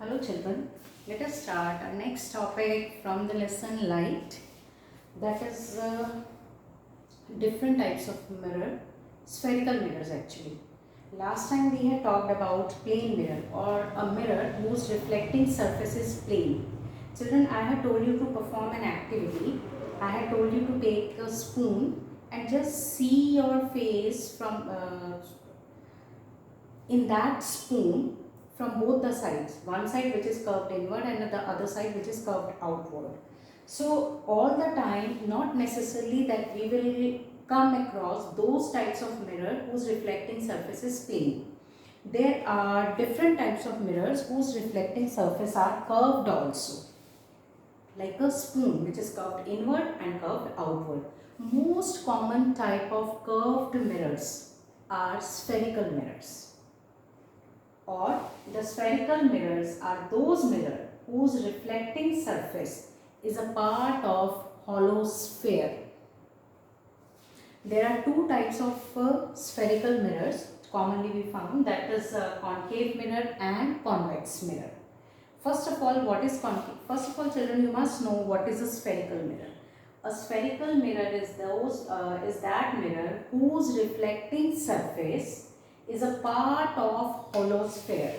Hello children, let us start our next topic from the lesson light, that is different types of mirror, spherical mirrors actually. Last time we had talked about plane mirror or a mirror whose reflecting surface is plane. Children, I had told you to perform an activity. I had told you to take a spoon and just see your face from in that spoon from both the sides, one side which is curved inward and the other side which is curved outward. So all the time, not necessarily that we will come across those types of mirror whose reflecting surface is plane. There are different types of mirrors whose reflecting surface are curved also, like a spoon which is curved inward and curved outward. Most common type of curved mirrors are spherical mirrors, or the spherical mirrors are those mirrors whose reflecting surface is a part of hollow sphere. There are two types of spherical mirrors commonly we found, that is concave mirror and convex mirror. First of all, what is concave? First of all, children, you must know what is a spherical mirror. A spherical mirror is that mirror whose reflecting surface is a part of hollow sphere.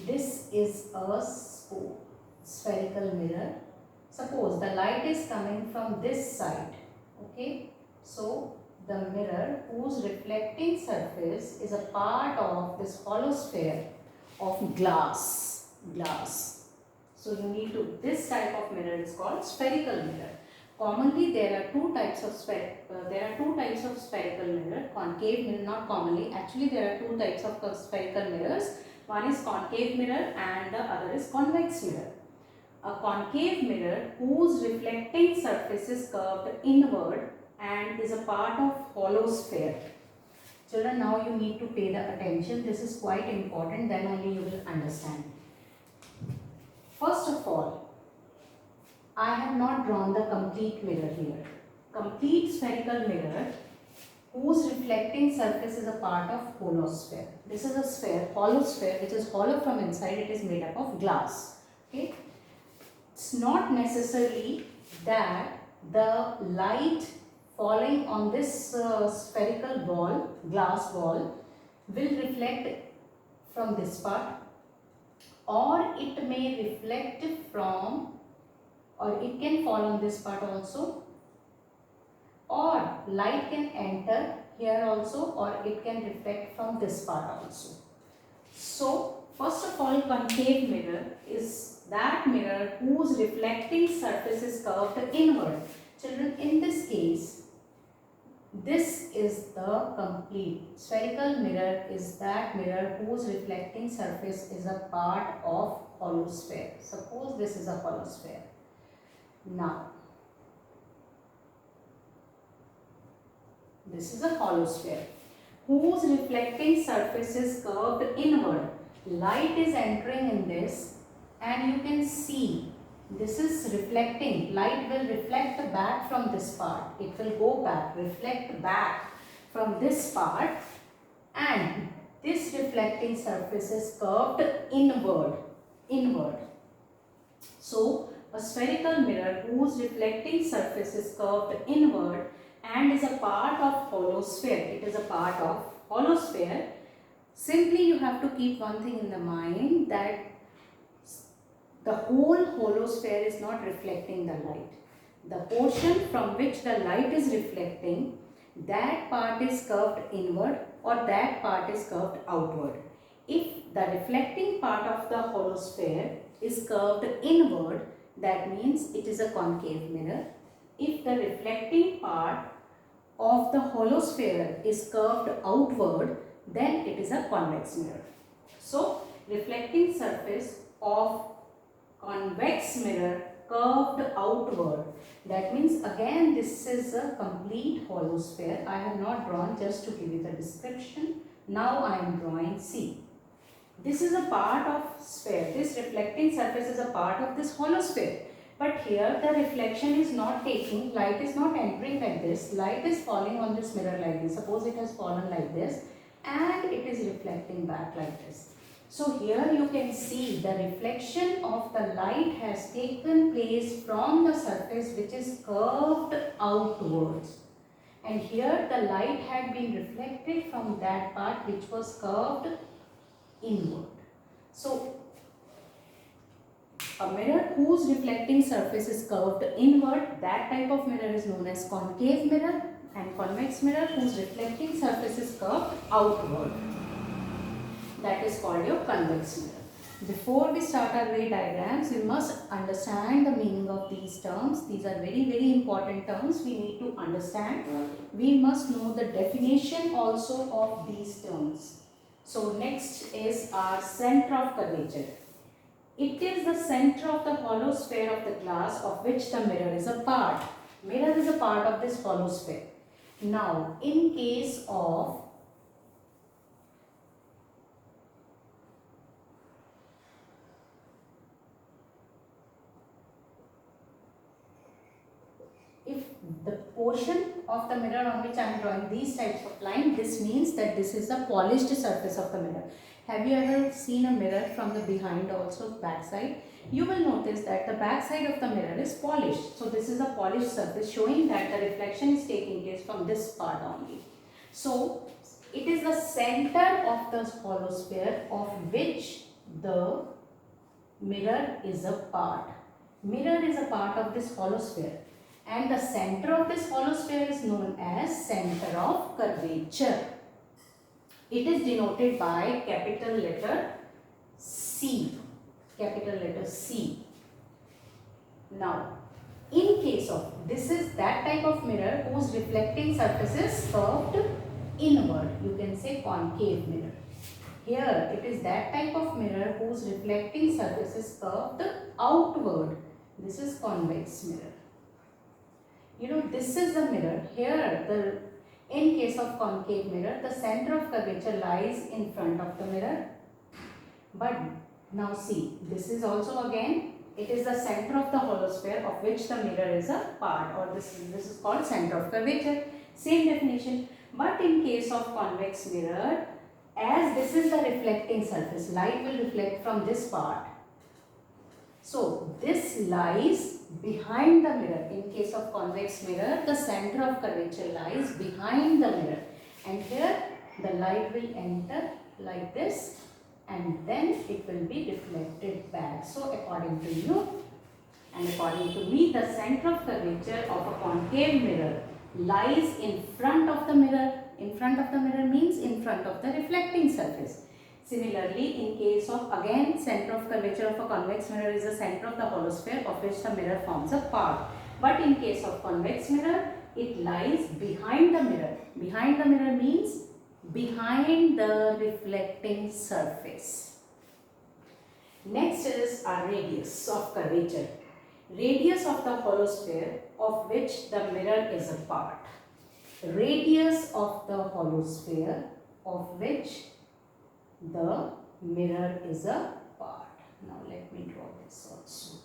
This is a spherical mirror. Suppose the light is coming from this side. Okay. So the mirror whose reflecting surface is a part of this hollow sphere of glass. So you need to, this type of mirror is called spherical mirror. Commonly there are two types of spherical mirror, concave mirror, not commonly, actually there are two types of spherical mirrors. One is concave mirror and the other is convex mirror. A concave mirror whose reflecting surface is curved inward and is a part of hollow sphere. Children, now you need to pay the attention. This is quite important, then only you will understand. First of all, I have not drawn the complete mirror here. Complete spherical mirror whose reflecting surface is a part of hollow sphere. This is a sphere, hollow sphere, which is hollow from inside. It is made up of glass. Okay. It's not necessarily that the light falling on this spherical ball, glass ball, will reflect from this part, or it may reflect from, or it can fall on this part also, or light can enter here also, or it can reflect from this part also. So first of all, concave mirror is that mirror whose reflecting surface is curved inward. Children, in this case, this is the complete spherical mirror is that mirror whose reflecting surface is a part of hollow sphere. Suppose this is a hollow sphere. Now, this is a hollow sphere whose reflecting surface is curved inward. Light is entering in this and you can see this is reflecting. Light will reflect back from this part. It will go back, reflect back from this part, and this reflecting surface is curved inward. So a spherical mirror whose reflecting surface is curved inward and is a part of hollow sphere. It is a part of hollow sphere. Simply you have to keep one thing in the mind, that the whole hollow sphere is not reflecting the light. The portion from which the light is reflecting, that part is curved inward or that part is curved outward. If the reflecting part of the hollow sphere is curved inward, that means it is a concave mirror. If the reflecting part of the hollow sphere is curved outward, then it is a convex mirror. So, reflecting surface of convex mirror curved outward, that means again this is a complete hollow sphere. I have not drawn, just to give you the description. Now I am drawing. See, this is a part of sphere. This reflecting surface is a part of this hollow sphere. But here the reflection is not taking, light is not entering like this. Light is falling on this mirror like this. Suppose it has fallen like this and it is reflecting back like this. So here you can see the reflection of the light has taken place from the surface which is curved outwards. And here the light had been reflected from that part which was curved inward. So a mirror whose reflecting surface is curved inward, that type of mirror is known as concave mirror, and convex mirror whose reflecting surface is curved outward, that is called your convex mirror. Before we start our ray diagrams, we must understand the meaning of these terms. These are very important terms we need to understand. We must know the definition also of these terms. So next is our center of curvature. It is the center of the hollow sphere of the glass of which the mirror is a part. Mirror is a part of this hollow sphere. Now, in case of if the portion of the mirror on which I am drawing these types of lines, this means that this is the polished surface of the mirror. Have you ever seen a mirror from the behind also, back side? You will notice that the back side of the mirror is polished. So this is a polished surface showing that the reflection is taking place from this part only. So it is the center of the hollow sphere of which the mirror is a part. Mirror is a part of this hollow sphere. And the center of this hollow sphere is known as center of curvature. It is denoted by capital letter C. Capital letter C. Now, in case of, this is that type of mirror whose reflecting surface is curved inward. You can say concave mirror. Here, it is that type of mirror whose reflecting surface is curved outward. This is convex mirror. You know, this is the mirror. Here, in case of concave mirror, the center of curvature lies in front of the mirror. But now see, this is also again, it is the center of the hollow sphere of which the mirror is a part, or this is called center of curvature. Same definition. But in case of convex mirror, as this is the reflecting surface, light will reflect from this part. So this lies behind the mirror. In case of convex mirror, the center of curvature lies behind the mirror. And here the light will enter like this and then it will be reflected back. So according to you and according to me, the center of curvature of a concave mirror lies in front of the mirror. In front of the mirror means in front of the reflecting surface. Similarly, in case of, again, center of curvature of a convex mirror is the center of the hollow sphere of which the mirror forms a part. But in case of convex mirror, it lies behind the mirror. Behind the mirror means behind the reflecting surface. Next is our radius of curvature. Radius of the hollow sphere of which the mirror is a part. Radius of the hollow sphere of which the mirror is a part. Now let me draw this also.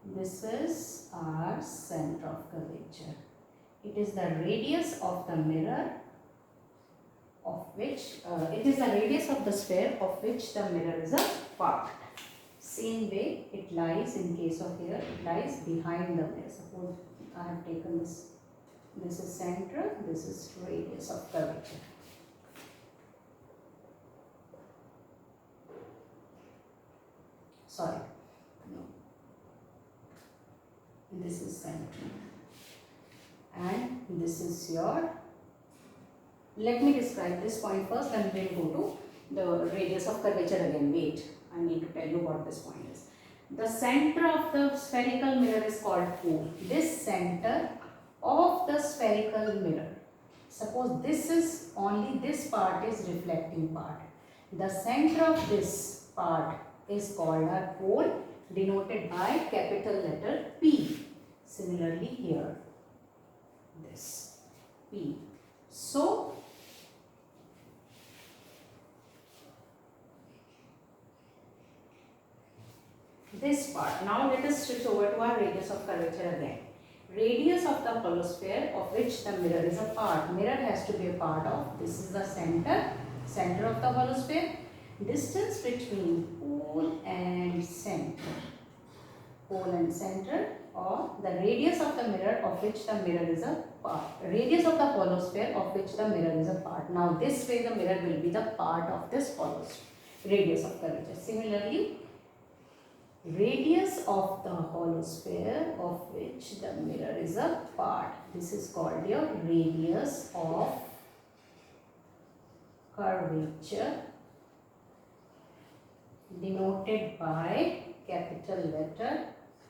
This is our center of curvature. It is the radius of the mirror of which, it is the radius of the sphere of which the mirror is a part. Same way it lies in case of here, it lies behind the mirror. Suppose I have taken this. This is center, this is radius of curvature. Sorry, no. This is center. And this is your, let me describe this point first and then go to the radius of curvature again. Wait, I need to tell you what this point is. The center of the spherical mirror is called O. This center of the spherical mirror. Suppose this is only this part is reflecting part. The center of this part is called our pole, denoted by capital letter P. Similarly here, this P. So this part. Now let us switch over to our radius of curvature again. radius of the hollow sphere of which the mirror is a part. Mirror has to be a part of. This is the center of the hollow sphere. Distance between pole and center. Pole and center, or the radius of the mirror of which the mirror is a part. Radius of the hollow sphere of which the mirror is a part. Now this way the mirror will be the part of this hollow sphere. Radius of curvature. Similarly, radius of the hollow sphere of which the mirror is a part. This is called your radius of curvature, denoted by capital letter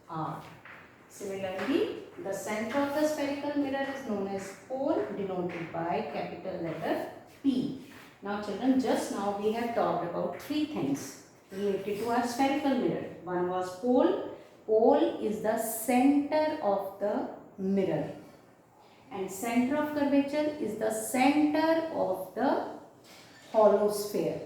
R. Similarly, the center of the spherical mirror is known as pole, denoted by capital letter P. Now children, just now we have talked about three things related to our spherical mirror. One was pole. Pole is the center of the mirror, and center of curvature is the center of the hollow sphere,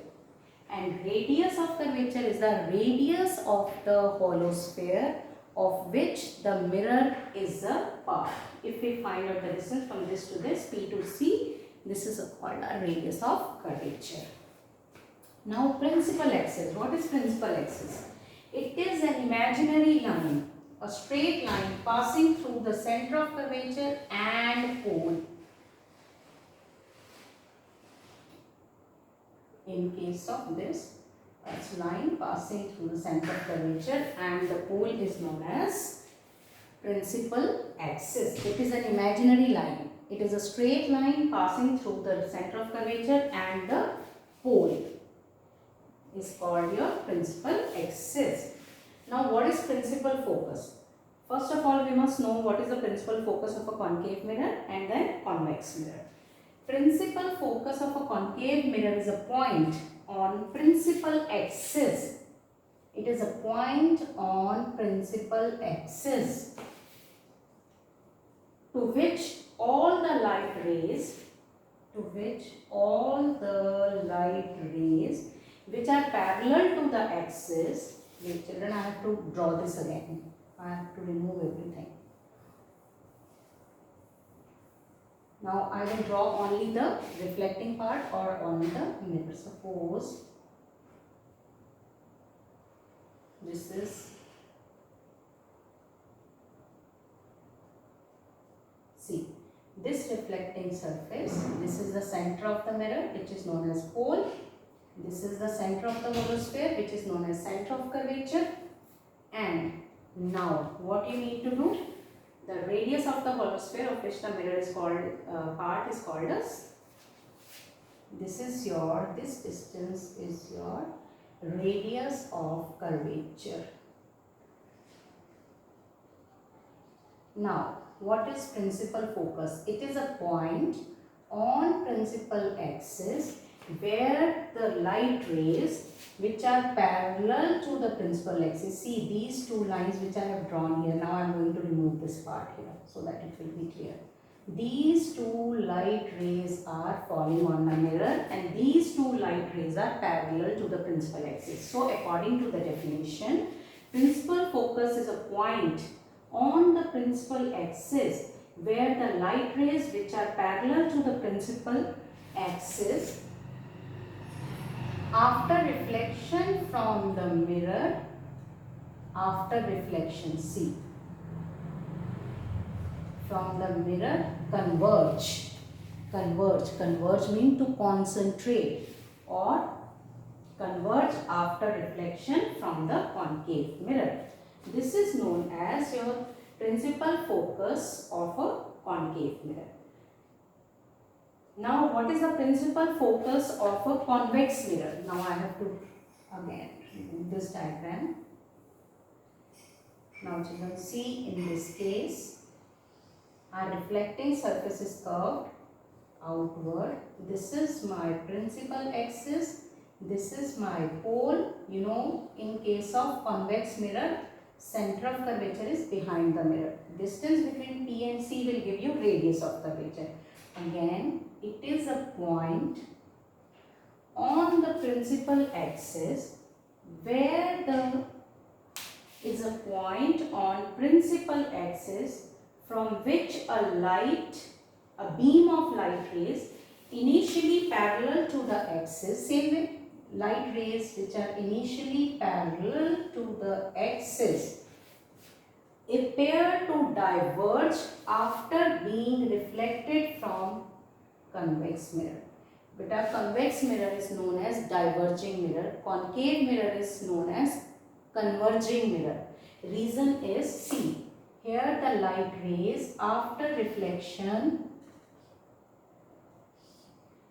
and radius of curvature is the radius of the hollow sphere of which the mirror is a part. If we find out the distance from this to this, P to C, this is called a radius of curvature. Now principal axis. What is principal axis? It is an imaginary line, a straight line passing through the center of curvature and pole. In case of this, a line passing through the center of curvature and the pole is known as principal axis. It is an imaginary line. It is a straight line passing through the center of curvature and the pole is called your principal axis. Now what is principal focus? First of all, we must know what is the principal focus of a concave mirror and then convex mirror. Principal focus of a concave mirror is a point on principal axis. It is a point on principal axis to which all the light rays which are parallel to the axis. Wait children, I have to draw this again. I have to remove everything. Now I will draw only the reflecting part or only the mirror. Suppose this is this reflecting surface. This is the center of the mirror, which is known as pole. This is the center of the hollow sphere, which is known as center of curvature. And now what you need to do? The radius of the hollow sphere of which the mirror is called part is called as, this distance is your radius of curvature. Now what is principal focus? It is a point on principal axis where the light rays which are parallel to the principal axis. See these two lines which I have drawn here. Now I am going to remove this part here so that it will be clear. These two light rays are falling on the mirror and these two light rays are parallel to the principal axis. So according to the definition, principal focus is a point on the principal axis where the light rays which are parallel to the principal axis, after reflection from the mirror, from the mirror converge. Converge means to concentrate, or converge after reflection from the concave mirror. This is known as your principal focus of a concave mirror. Now what is the principal focus of a convex mirror? Now I have to again remove this diagram. Now children, see in this case our reflecting surface is curved outward. This is my principal axis. This is my pole. You know, in case of convex mirror, center of curvature is behind the mirror. Distance between P and C will give you radius of curvature. Again, it is a point on the principal axis where is a point on principal axis from which a beam of light rays initially parallel to the axis, same way, light rays which are initially parallel to the axis appear to diverge after being reflected from convex mirror. Beta, convex mirror is known as diverging mirror, concave mirror is known as converging mirror. Reason is, see, here the light rays after reflection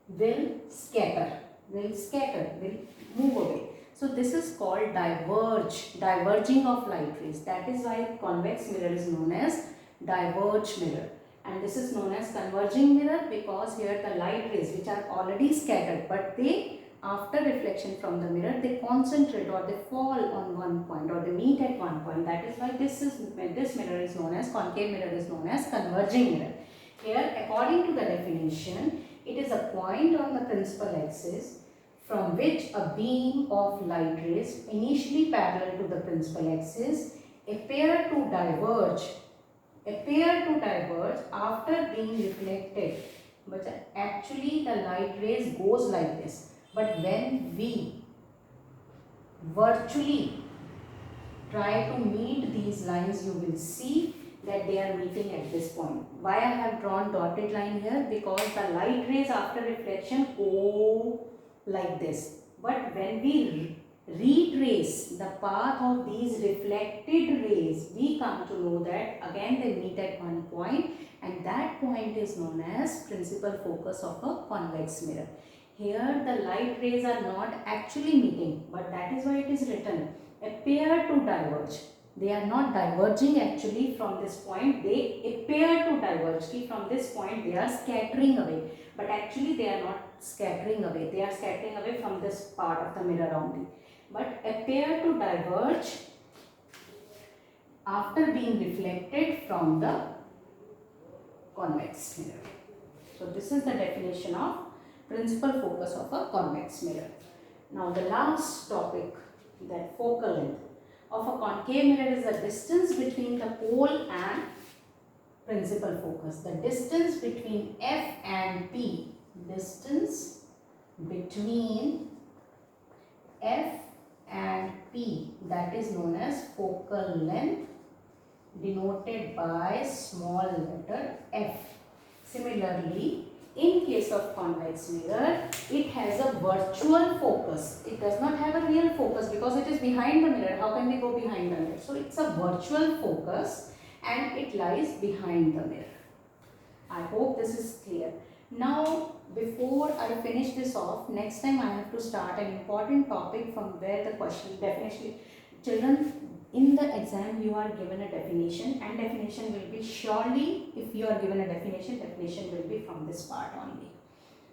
will scatter, will move away. So this is called diverging of light rays. That is why convex mirror is known as diverge mirror. And this is known as converging mirror because here the light rays which are already scattered, but they, after reflection from the mirror, they concentrate or they fall on one point or they meet at one point. That is why this mirror is known as, concave mirror is known as converging mirror. Here, according to the definition, it is a point on the principal axis from which a beam of light rays initially parallel to the principal axis appear to diverge after being reflected, but actually the light rays goes like this. But when we virtually try to meet these lines, you will see that they are meeting at this point. Why I have drawn dotted line here? Because the light rays after reflection go like this. But when we retrace the path of these reflected rays, we come to know that again they meet at one point, and that point is known as principal focus of a convex mirror. Here the light rays are not actually meeting, but that is why it is written appear to diverge. They are not diverging actually from this point, they appear to diverge. From this point they are scattering away, but actually they are not scattering away. They are scattering away from this part of the mirror only, but appear to diverge after being reflected from the convex mirror. So this is the definition of principal focus of a convex mirror. Now the last topic, that focal length of a concave mirror is the distance between the pole and principal focus. The distance between F and P, distance between F and P, that is known as focal length, denoted by small letter f. Similarly, in case of convex mirror, it has a virtual focus. It does not have a real focus because it is behind the mirror. How can we go behind the mirror? So it's a virtual focus and it lies behind the mirror. I hope this is clear. Now, before I finish this off, next time I have to start an important topic from where the question definition. Children, in the exam you are given a definition, and definition will be surely, if you are given a definition will be from this part only.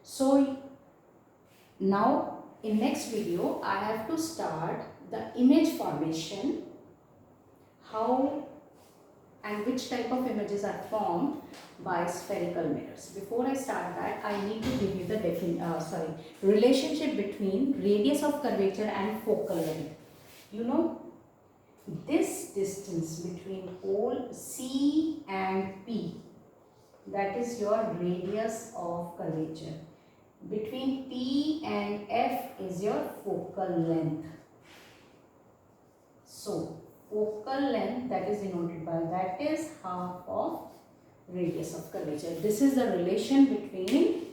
So now in next video I have to start the image formation, how and which type of images are formed by spherical mirrors. Before I start that, I need to give you the relationship between radius of curvature and focal length. You know, this distance between pole C and P, that is your radius of curvature. Between P and F is your focal length. So focal length, that is denoted by, that is half of radius of curvature. This is the relation between,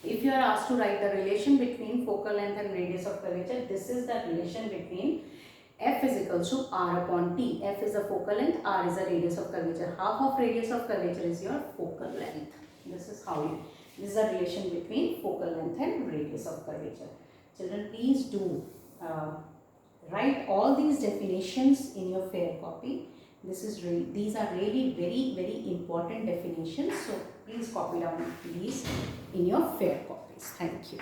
if you are asked to write the relation between focal length and radius of curvature, this is the relation between F is equal to R upon T. F is the focal length, R is the radius of curvature. Half of radius of curvature is your focal length. This is this is the relation between focal length and radius of curvature. Children, please do write all these definitions in your fair copy. These are really very important definitions. So please copy down these in your fair copies. Thank you.